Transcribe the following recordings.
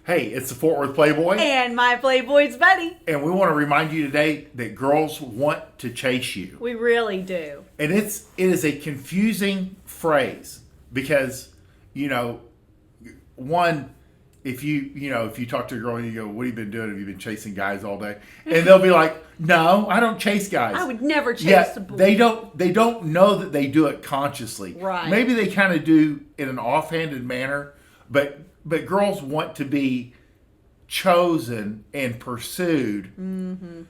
Hey, it's the Fort Worth Playboy. And my Playboys Bunny. And we want to remind you today that girls want to chase you. We really do. And it is a confusing phrase because, one, if you talk to a girl and you go, what have you been doing? Have you been chasing guys all day? And they'll be like, no, I don't chase guys. I would never chase a boy. They don't know that they do it consciously. Right. Maybe they kind of do in an offhanded manner, but girls want to be chosen and pursued. Mm-hmm.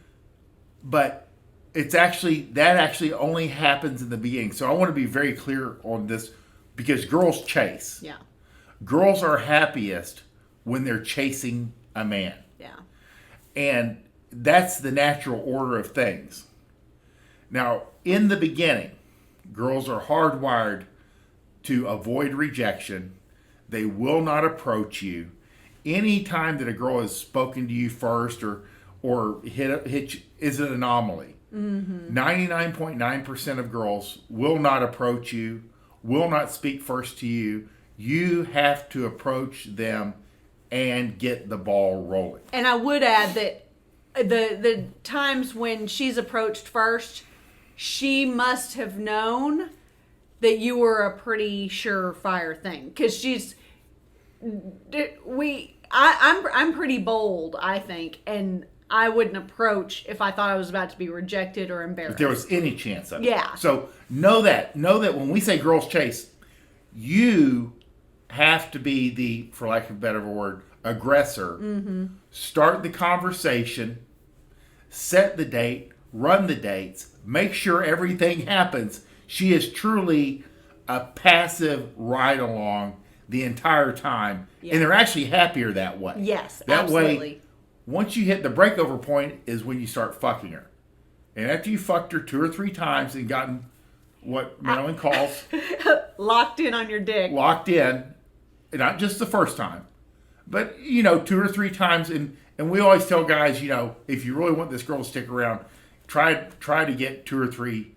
But that actually only happens in the beginning. So I want to be very clear on this because girls chase. Yeah. Girls are happiest when they're chasing a man. Yeah. And that's the natural order of things. Now, in the beginning, girls are hardwired to avoid rejection. They will not approach you. Any time that a girl has spoken to you first or hit you is an anomaly. Mm-hmm. 99.9% of girls will not approach you, will not speak first to you. You have to approach them and get the ball rolling. And I would add that the times when she's approached first, she must have known that you were a pretty surefire thing. Because I'm pretty bold, I think, and I wouldn't approach if I thought I was about to be rejected or embarrassed. If there was any chance of it. Yeah. So know that when we say girls chase, you have to be the, for lack of a better word, aggressor. Mm-hmm. Start the conversation, set the date, run the dates, make sure everything happens. She is truly a passive ride along the entire time. Yeah. And they're actually happier that way. Yes, that absolutely. Way, once you hit the breakover point is when you start fucking her. And after you fucked her 2 or 3 times and gotten what Marilyn calls... locked in on your dick. Locked in. Not just the first time. But, 2 or 3 times. And we always tell guys, if you really want this girl to stick around, try to get 2 or 3...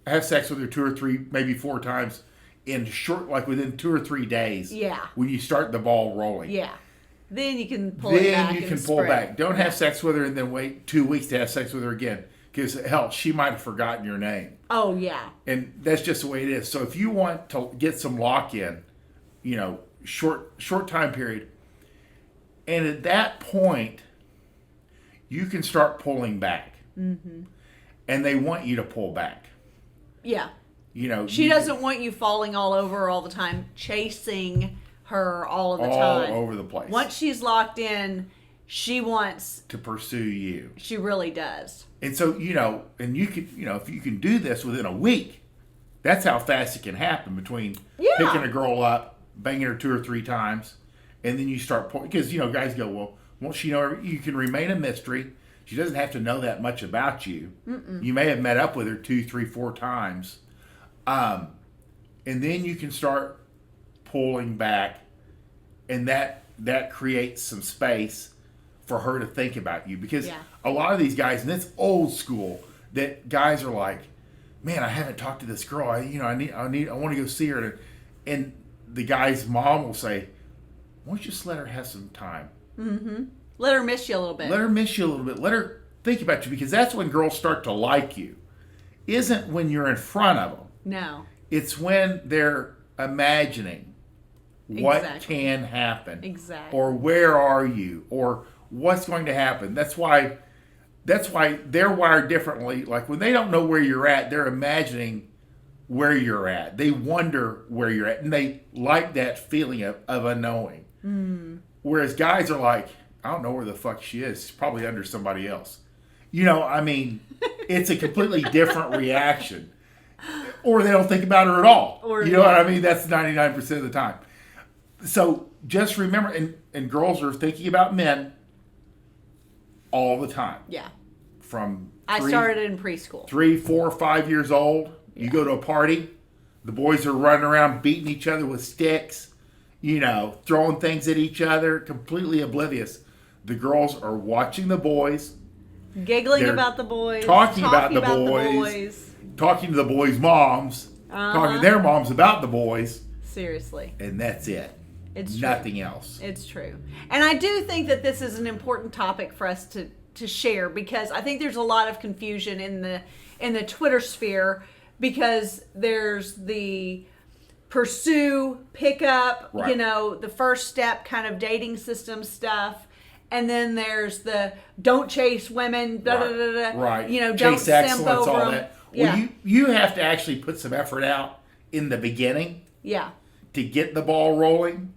have sex with her 2 or 3, maybe 4 times in short, like within 2 or 3 days. Yeah. When you start the ball rolling. Yeah. Then you can pull it back. Then you can pull back. Don't have sex with her and then wait 2 weeks to have sex with her again. Because, hell, she might have forgotten your name. Oh, yeah. And that's just the way it is. So if you want to get some lock-in, short time period, and at that point, you can start pulling back. Mm-hmm. And they want you to pull back. Yeah. She doesn't want you falling all over her all the time, chasing her all of the time. All over the place. Once she's locked in, she wants to pursue you. She really does. And so, and you could, if you can do this within a week, that's how fast it can happen between picking a girl up, banging her 2 or 3 times, and then you start pulling. Because, guys go, well, won't she know? You can remain a mystery. She doesn't have to know that much about you. Mm-mm. You may have met up with her 2, 3, 4 times. And then you can start pulling back, and that creates some space for her to think about you. Because a lot of these guys, and it's old school, that guys are like, man, I haven't talked to this girl. I want to go see her. And the guy's mom will say, why don't you just let her have some time? Mm-hmm. Let her miss you a little bit. Let her miss you a little bit. Let her think about you, because that's when girls start to like you. Isn't when you're in front of them. No. It's when they're imagining what can happen. Exactly. Or where are you? Or what's going to happen. That's why they're wired differently. Like when they don't know where you're at, they're imagining where you're at. They wonder where you're at. And they like that feeling of unknowing. Mm. Whereas guys are like, I don't know where the fuck she is. She's probably under somebody else. It's a completely different reaction. Or they don't think about her at all. What I mean? That's 99% of the time. So just remember, and girls are thinking about men all the time. Yeah. I started in preschool. 3, 4, 5 years old. You go to a party. The boys are running around beating each other with sticks. Throwing things at each other. Completely oblivious. The girls are watching the boys. Giggling about the boys. Talking about the boys. Talking to the boys' moms. Talking to their moms about the boys. Seriously. And that's it. It's nothing else. It's true. And I do think that this is an important topic for us to share, because I think there's a lot of confusion in the Twitter sphere, because there's the pursue, pick up, Right. The first step kind of dating system stuff. And then there's the don't chase women, Right. Right. Don't Chase simp excellence, over all them. that. Yeah. Well, you have to actually put some effort out in the beginning Yeah. to get the ball rolling.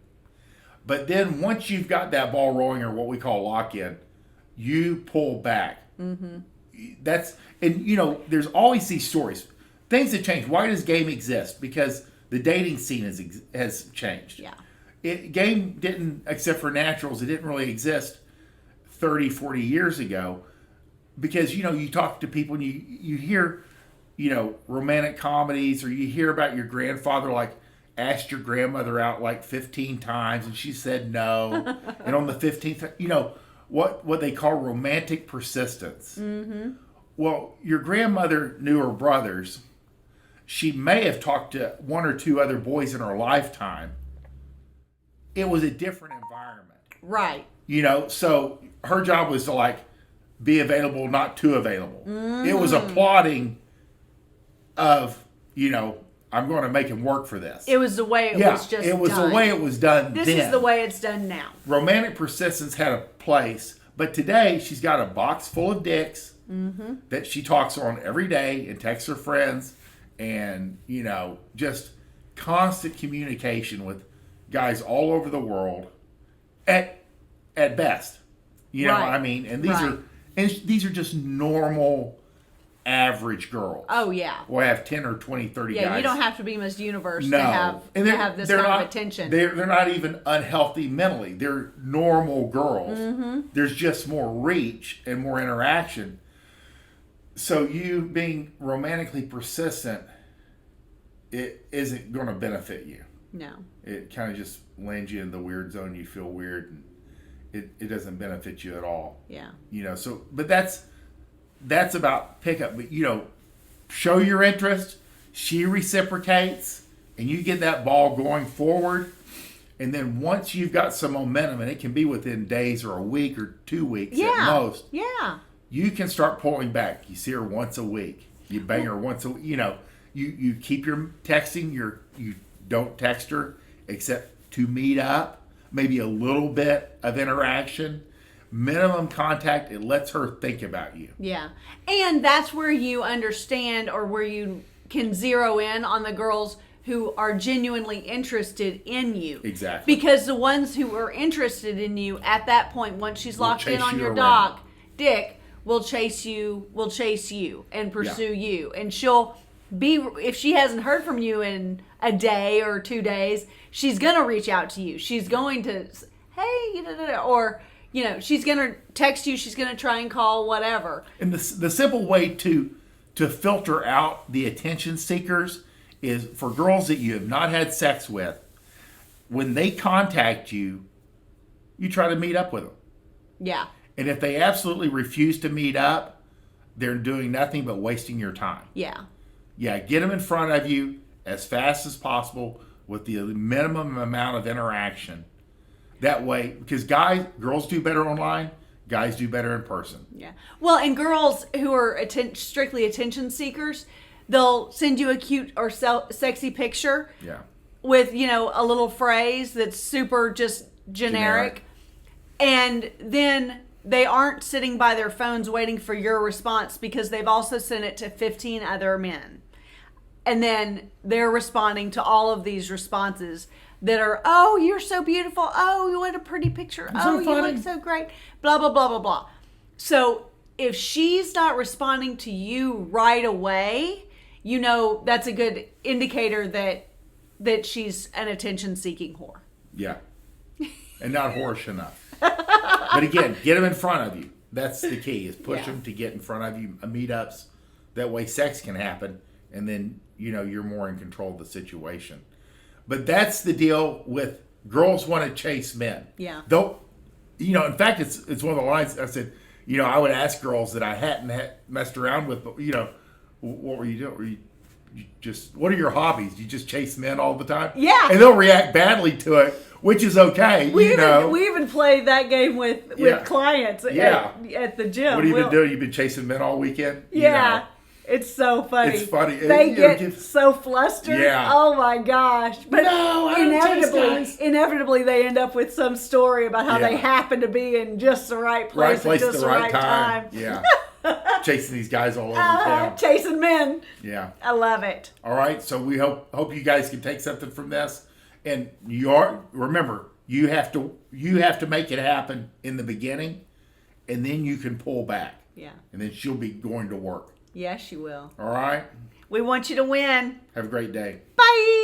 But then once you've got that ball rolling, or what we call lock-in, you pull back. Mm-hmm. There's always these stories. Things have changed. Why does game exist? Because the dating scene has changed. Yeah. Game didn't, except for naturals, it didn't really exist 30, 40 years ago. Because, you talk to people and you hear, romantic comedies, or you hear about your grandfather, like, asked your grandmother out like 15 times and she said no. And on the 15th, what they call romantic persistence. Mm-hmm. Well, your grandmother knew her brothers. She may have talked to one or two other boys in her lifetime. It was a different environment. Right. So her job was to, like, be available, not too available. Mm-hmm. It was a plotting of, I'm going to make him work for this. It was the way it was just it was done. the way it was done This then. is the way it's done now. Romantic persistence had a place, but today she's got a box full of dicks that she talks on every day and texts her friends, and, just constant communication with guys all over the world at best. You know Right. what I mean? And Right. these are just normal, average girls. Oh, yeah. We'll have 10 or 20, 30 Yeah, guys. you don't have to be Miss Universe No. to have this they're kind not, of attention. They're not even unhealthy mentally. They're normal girls. Mm-hmm. There's just more reach and more interaction. So you being romantically persistent, it isn't going to benefit you. No. It kind of just lands you in the weird zone. You feel weird, and it doesn't benefit you at all. Yeah. But that's about pickup. But, show your interest. She reciprocates, and you get that ball going forward. And then once you've got some momentum, and it can be within days or a week or 2 weeks at most, Yeah. you can start pulling back. You see her once a week. You bang her once a week. You keep your texting. You don't text her except to meet up. Maybe a little bit of interaction. Minimum contact. It lets her think about you. Yeah. And that's where you understand, or where you can zero in on the girls who are genuinely interested in you. Exactly. Because the ones who are interested in you at that point, once she's locked in chase on you your around. dick, will chase you and pursue you. And she'll be, if she hasn't heard from you in a day or 2 days, she's going to reach out to you. She's going to, hey, or, she's going to text you. She's going to try and call, whatever. And the simple way to filter out the attention seekers is for girls that you have not had sex with. When they contact you, you try to meet up with them. Yeah. And if they absolutely refuse to meet up, they're doing nothing but wasting your time. Yeah. Yeah, get them in front of you as fast as possible with the minimum amount of interaction. That way, because girls do better online, guys do better in person. Yeah. Well, and girls who are strictly attention seekers, they'll send you a cute or sexy picture. Yeah. With, a little phrase that's super just generic. And then they aren't sitting by their phones waiting for your response, because they've also sent it to 15 other men. And then they're responding to all of these responses that are, oh, you're so beautiful. Oh, what a pretty picture. So you funny. look so great. Blah, blah, blah, blah, blah. So if she's not responding to you right away, that's a good indicator that she's an attention-seeking whore. Yeah. And not whorish enough. But again, get them in front of you. That's the key, is push them to get in front of you, meetups. That way sex can happen, and then, you're more in control of the situation. But that's the deal with girls want to chase men. Yeah. Though, in fact, it's one of the lines I said, I would ask girls that I hadn't messed around with, but, what were you doing? Were you just, what are your hobbies? You just chase men all the time? Yeah. And they'll react badly to it. which is okay. We you know. we even play that game with Yeah. clients Yeah. at the gym. What have you been doing? You've been chasing men all weekend? You Yeah. know. It's so funny. It's funny. They You know, get so flustered. Yeah. Oh my gosh. But No, I don't chase guys. inevitably they end up with some story about how they Yeah. happen to be in just the right place, Right place at at just the right time. Yeah. Chasing these guys all over town. Chasing men. Yeah. I love it. All right. So we hope you guys can take something from this. And remember, you have to make it happen in the beginning, and then you can pull back. Yeah. And then she'll be going to work. Yes, you will. All right. We want you to win. Have a great day. Bye.